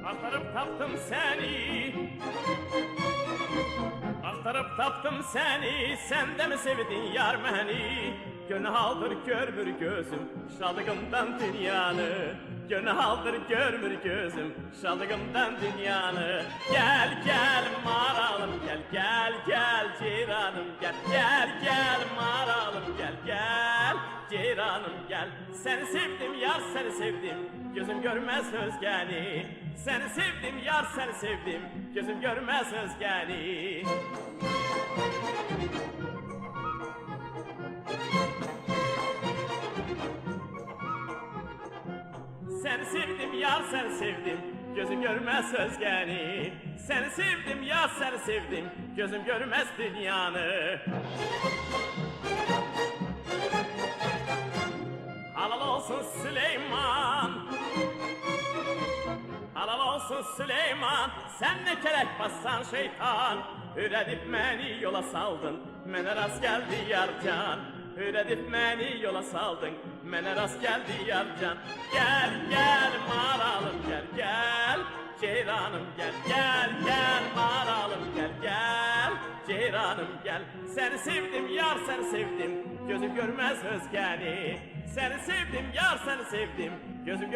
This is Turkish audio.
Aktarıp taptım seni, aktarıp taptım seni, sen de mi sevdin yar beni? Günahdır görmür gözüm, şadlığımdan dünyanı. Günahdır görmür gözüm, şadlığımdan dünyanı. Gel gel maralım, gel gel gel ceyranım, gel gel gel maralım, gel gel ceyranım gel. Seni sevdim yar, seni sevdim, gözüm görmez özgeni. Seni sevdim yar, seni sevdim, gözüm görmez özgeni. Seni sevdim yar, seni sevdim, gözüm görmez özgeni. Seni sevdim yar, seni sevdim, gözüm görmez dünyanı. Halal olsun Süleyman, halal olsun Süleyman, sen ne kelek bassan şeytan. Üredip beni yola saldın, mene rast geldi yarcan. Üredip beni yola saldın, mene rast geldi yarcan. Gel gel maralım, gel gel ceyranım, gel gel gel maralım, gel gel ceyranım gel. Seni sevdim yar, seni sevdim, gözüm görmez özgeni. Seni sevdim yar, seni sevdim, gözüm görmez.